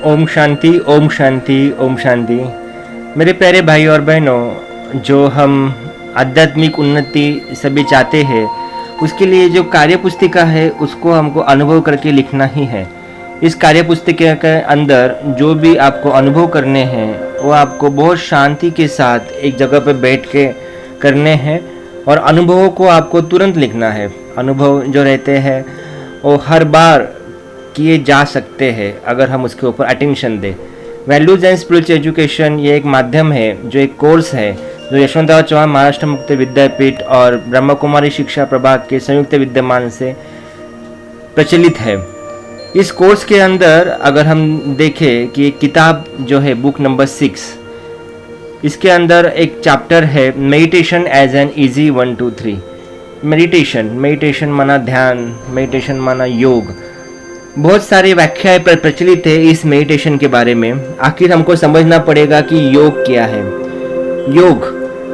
ओम शांति, ओम शांति, ओम शांति। मेरे प्यारे भाई और बहनों, जो हम आध्यात्मिक उन्नति सभी चाहते हैं, उसके लिए जो कार्य पुस्तिका है उसको हमको अनुभव करके लिखना ही है। इस कार्य पुस्तिका के अंदर जो भी आपको अनुभव करने हैं वो आपको बहुत शांति के साथ एक जगह पर बैठ के करने हैं और अनुभवों को आपको तुरंत लिखना है। अनुभव जो रहते हैं वो हर बार किए जा सकते हैं अगर हम उसके ऊपर अटेंशन दें। वैल्यूज एंड स्पिरिचुअल एजुकेशन ये एक माध्यम है, जो एक कोर्स है जो यशवंतराव चौहान महाराष्ट्र मुक्त विद्यापीठ और ब्रह्म कुमारी शिक्षा प्रभाग के संयुक्त विद्यमान से प्रचलित है। इस कोर्स के अंदर अगर हम देखें कि एक किताब जो है बुक नंबर 6, इसके अंदर एक चैप्टर है meditation as an easy 1 2 3। Meditation माना ध्यान, मेडिटेशन माना योग। बहुत सारी व्याख्याएं प्रचलित है इस मेडिटेशन के बारे में। आखिर हमको समझना पड़ेगा कि योग क्या है।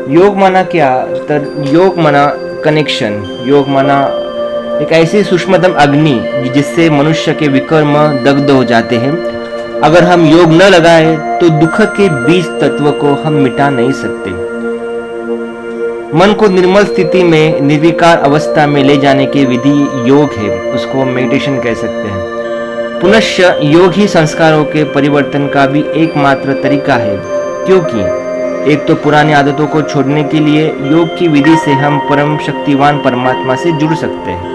योग माना क्या? तो योग माना कनेक्शन। योग माना एक ऐसी सूक्ष्मतम अग्नि जिससे मनुष्य के विकर्म दग्ध हो जाते हैं। अगर हम योग न लगाए तो दुख के बीज तत्व को हम मिटा नहीं सकते। मन को निर्मल स्थिति में निर्विकार अवस्था में ले जाने की विधि योग है, उसको हम मेडिटेशन कह सकते हैं। पुनश्च योग ही संस्कारों के परिवर्तन का भी एकमात्र तरीका है, क्योंकि एक तो पुरानी आदतों को छोड़ने के लिए योग की विधि से हम परम शक्तिवान परमात्मा से जुड़ सकते हैं।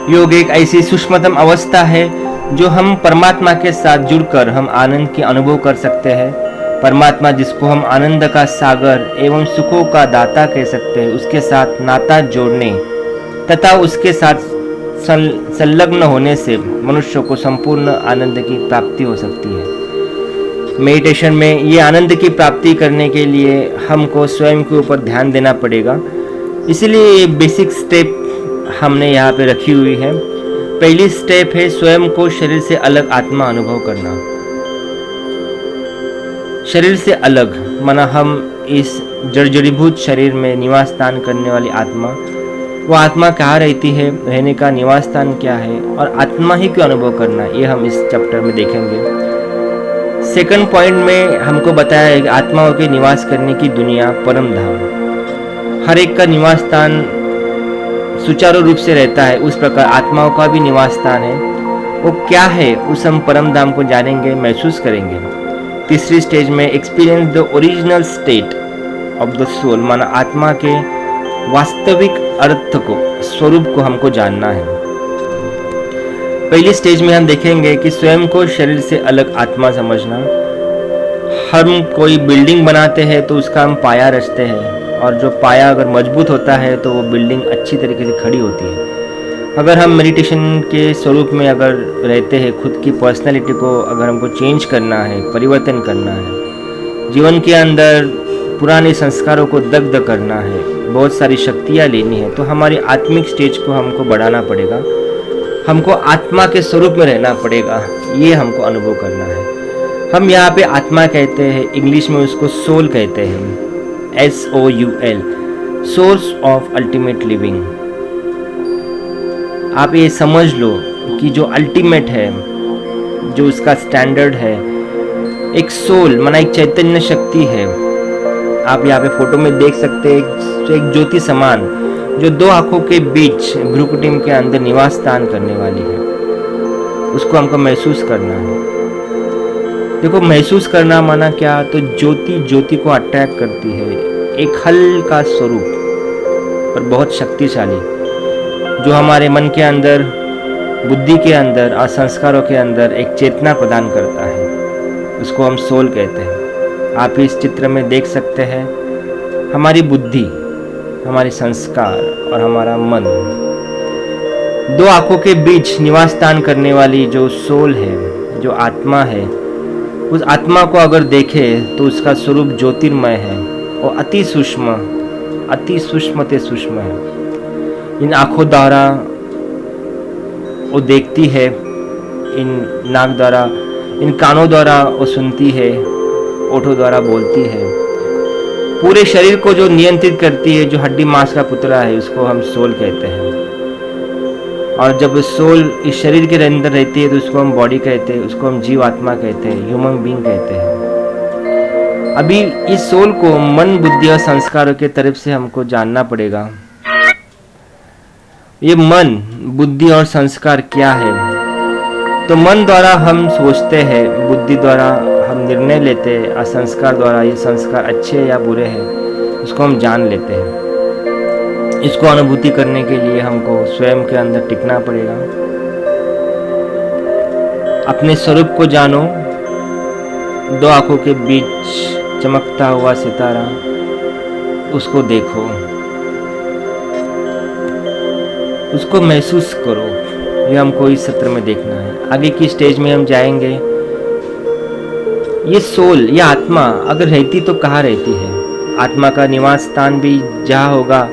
योग एक ऐसी सूक्ष्मतम अवस्था है जो हम परमात्मा के साथ जुड़कर हम आनंद के अनुभव कर सकते हैं। परमात्मा, जिसको हम आनंद का सागर एवं सुखों का दाता कह सकते हैं, उसके साथ नाता जोड़ने तथा उसके साथ संलग्न होने से मनुष्य को संपूर्ण आनंद की प्राप्ति हो सकती है। मेडिटेशन में ये आनंद की प्राप्ति करने के लिए हमको स्वयं के ऊपर ध्यान देना पड़ेगा। इसलिए ये बेसिक स्टेप हमने यहाँ पे रखी हुई है। पहली स्टेप है स्वयं को शरीर से अलग आत्मा अनुभव करना। शरीर से अलग माना हम इस जर्जरीभूत शरीर में निवास स्थान करने वाली आत्मा, वो आत्मा कहाँ रहती है, रहने का निवास स्थान क्या है और आत्मा ही क्यों अनुभव करना, ये हम इस चैप्टर में देखेंगे। सेकंड पॉइंट में हमको बताया है कि आत्माओं के निवास करने की दुनिया परम धाम। हर एक का निवास स्थान सुचारू रूप से रहता है, उस प्रकार आत्माओं का भी निवास स्थान है। वो क्या है, उस हम परम धाम को जानेंगे, महसूस करेंगे। तीसरी स्टेज में experience the original state of the soul, माना आत्मा के वास्तविक अर्थ को, स्वरूप को हमको जानना है। पहली स्टेज में हम देखेंगे कि स्वयं को शरीर से अलग आत्मा समझना। हम कोई बिल्डिंग बनाते हैं तो उसका हम पाया रचते हैं, और जो पाया अगर मजबूत होता है तो वो बिल्डिंग अच्छी तरीके से खड़ी होती है। अगर हम मेडिटेशन के स्वरूप में अगर रहते हैं, खुद की पर्सनैलिटी को अगर हमको चेंज करना है, परिवर्तन करना है, जीवन के अंदर पुराने संस्कारों को दग्ध करना है, बहुत सारी शक्तियाँ लेनी है, तो हमारी आत्मिक स्टेज को हमको बढ़ाना पड़ेगा। हमको आत्मा के स्वरूप में रहना पड़ेगा, ये हमको अनुभव करना है। हम यहाँ पे आत्मा कहते हैं, इंग्लिश में उसको सोल कहते हैं, SOUL, source of ultimate living. आप ये समझ लो कि जो अल्टीमेट है, जो उसका स्टैंडर्ड है, एक सोल माना एक चैतन्य शक्ति है। आप यहाँ पे फोटो में देख सकते हैं एक ज्योति समान, जो दो आंखों के बीच भ्रूकुटी के अंदर निवास स्थान करने वाली है। उसको हमको महसूस करना है। देखो, महसूस करना माना क्या, तो ज्योति को अट्रैक्ट करती है। एक हल्का स्वरूप पर बहुत शक्तिशाली, जो हमारे मन के अंदर, बुद्धि के अंदर और संस्कारों के अंदर एक चेतना प्रदान करता है, उसको हम सोल कहते हैं। आप इस चित्र में देख सकते हैं हमारी बुद्धि, हमारी संस्कार और हमारा मन, दो आंखों के बीच निवास स्थान करने वाली जो सोल है, जो आत्मा है, उस आत्मा को अगर देखें तो उसका स्वरूप ज्योतिर्मय है और अति सूक्ष्म ते सूक्ष्म है। इन आँखों द्वारा वो देखती है, इन नाक द्वारा, इन कानों द्वारा वो सुनती है, ओठों द्वारा बोलती है। पूरे शरीर को जो नियंत्रित करती है, जो हड्डी मांस का पुतला है, उसको हम सोल कहते हैं। और जब सोल इस शरीर के अंदर रहती है तो उसको हम बॉडी कहते हैं, उसको हम जीव आत्मा कहते हैं, ह्यूमन बीइंग कहते हैं। अभी इस सोल को मन, बुद्धि और संस्कारों के तरफ से हमको जानना पड़ेगा। ये मन, बुद्धि और संस्कार क्या है? तो मन द्वारा हम सोचते हैं, बुद्धि द्वारा हम निर्णय लेते हैं और संस्कार द्वारा ये संस्कार अच्छे या बुरे हैं उसको हम जान लेते हैं। इसको अनुभूति करने के लिए हमको स्वयं के अंदर टिकना पड़ेगा। अपने स्वरूप को जानो। दो आंखों के बीच चमकता हुआ सितारा, उसको देखो, उसको महसूस करो। ये हमको इस सत्र में देखना है। आगे की स्टेज में हम जाएंगे। ये सोल, ये आत्मा अगर रहती तो कहाँ रहती है? आत्मा का निवास स्थान भी जहाँ होगा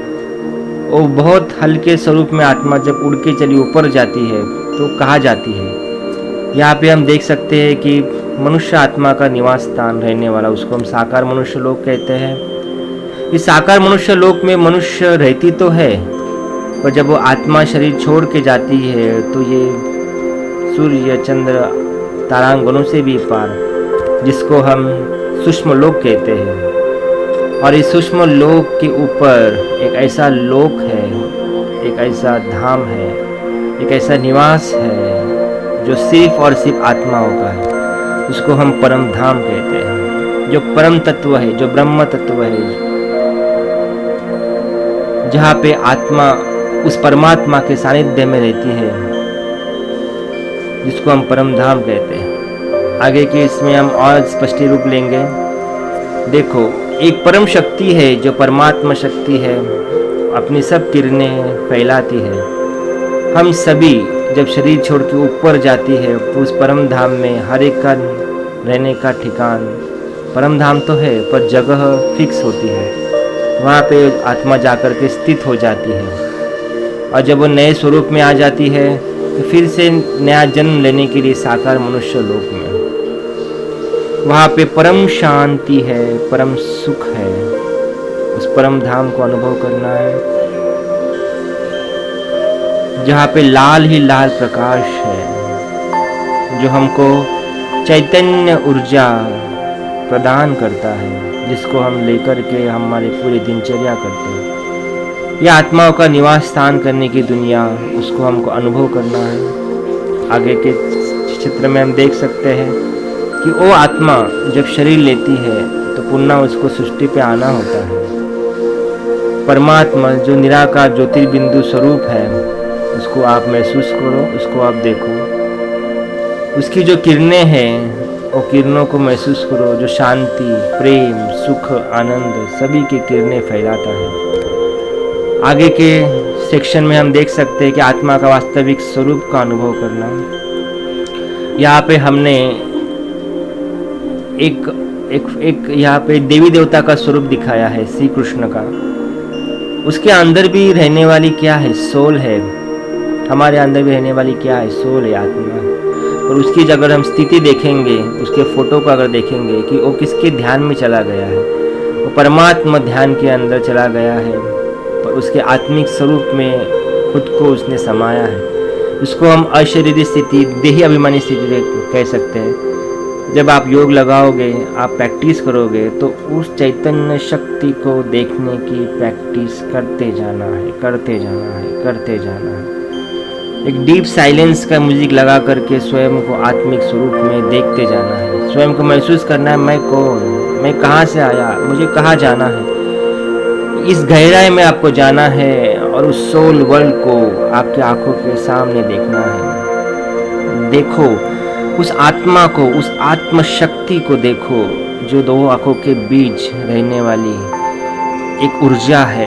वो बहुत हल्के स्वरूप में आत्मा जब उड़ के चली ऊपर जाती है तो कहाँ जाती है? यहाँ पे हम देख सकते हैं कि मनुष्य आत्मा का निवास स्थान रहने वाला, उसको हम साकार मनुष्य लोक कहते हैं। इस साकार मनुष्य लोक में मनुष्य रहती तो है, पर जब वो आत्मा शरीर छोड़ के जाती है तो ये सूर्य, चंद्र, तारांगणों से भी पार, जिसको हम सूक्ष्म लोक कहते हैं, और इस सूक्ष्म लोक के ऊपर एक ऐसा लोक है, एक ऐसा धाम है, एक ऐसा निवास है जो सिर्फ और सिर्फ आत्माओं का है। उसको हम परम धाम कहते हैं, जो परम तत्व है, जो ब्रह्म तत्व है, जहाँ पे आत्मा उस परमात्मा के सानिध्य में रहती है, जिसको हम परम धाम कहते हैं। आगे के इसमें हम और स्पष्ट रूप लेंगे। देखो, एक परम शक्ति है जो परमात्मा शक्ति है, अपनी सब किरणें फैलाती है। हम सभी जब शरीर छोड़ के ऊपर जाती है तो उस परम धाम में हर एक का रहने का ठिकान, परम धाम तो है पर जगह फिक्स होती है, वहाँ पे आत्मा जाकर के स्थित हो जाती है। और जब वो नए स्वरूप में आ जाती है तो फिर से नया जन्म लेने के लिए साकार मनुष्य लोक में, वहाँ पे परम शांति है, परम सुख है। उस परम धाम को अनुभव करना है जहाँ पे लाल ही लाल प्रकाश है, जो हमको चैतन्य ऊर्जा प्रदान करता है, जिसको हम लेकर के हमारी पूरी दिनचर्या करते हैं। यह आत्माओं का निवास स्थान करने की दुनिया, उसको हमको अनुभव करना है। आगे के चित्र में हम देख सकते हैं कि वो आत्मा जब शरीर लेती है तो पुनः उसको सृष्टि पे आना होता है। परमात्मा जो निराकार ज्योतिर्बिंदु स्वरूप है, उसको आप महसूस करो, उसको आप देखो। उसकी जो किरणें हैं वो किरणों को महसूस करो, जो शांति, प्रेम, सुख, आनंद सभी की किरणें फैलाता है। आगे के सेक्शन में हम देख सकते हैं कि आत्मा का वास्तविक स्वरूप का अनुभव करना। यहाँ पे हमने एक यहाँ पे देवी देवता का स्वरूप दिखाया है, श्री कृष्ण का। उसके अंदर भी रहने वाली क्या है? सोल है। हमारे अंदर भी रहने वाली क्या है? सोल है, आत्मा। और उसकी अगर हम स्थिति देखेंगे, उसके फोटो को अगर देखेंगे कि वो किसके ध्यान में चला गया है, वो परमात्मा ध्यान के अंदर चला गया है, पर उसके आत्मिक स्वरूप में खुद को उसने समाया है। इसको हम अशरीरी स्थिति, देही अभिमानी स्थिति कह सकते हैं। जब आप योग लगाओगे, आप प्रैक्टिस करोगे, तो उस चैतन्य शक्ति को देखने की प्रैक्टिस करते जाना है, करते जाना है, करते जाना है। एक डीप साइलेंस का म्यूजिक लगा करके स्वयं को आत्मिक स्वरूप में देखते जाना है। स्वयं को महसूस करना है, मैं कौन, मैं कहाँ से आया, मुझे कहाँ जाना है। इस गहराई में आपको जाना है और उस सोल वर्ल्ड को आपकी आंखों के सामने देखना है। देखो उस आत्मा को, उस आत्म शक्ति को देखो, जो दो आंखों के बीच रहने वाली एक ऊर्जा है।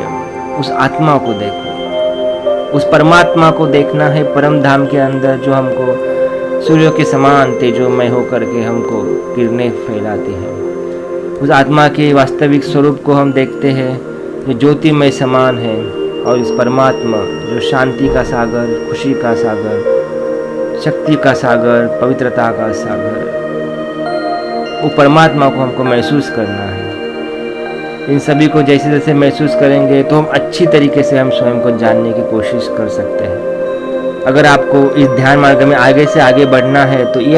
उस आत्मा को देखो, उस परमात्मा को देखना है परम धाम के अंदर, जो हमको सूर्य के समान तेजोमय होकर के हमको किरणें फैलाती है। उस आत्मा के वास्तविक स्वरूप को हम देखते हैं, जो ज्योतिमय समान है। और इस परमात्मा जो शांति का सागर, खुशी का सागर, शक्ति का सागर, पवित्रता का सागर, वो परमात्मा को हमको महसूस करना है। इन सभी को जैसे जैसे महसूस करेंगे तो हम अच्छी तरीके से हम स्वयं को जानने की कोशिश कर सकते हैं। अगर आपको इस ध्यान मार्ग में आगे से आगे बढ़ना है तो ये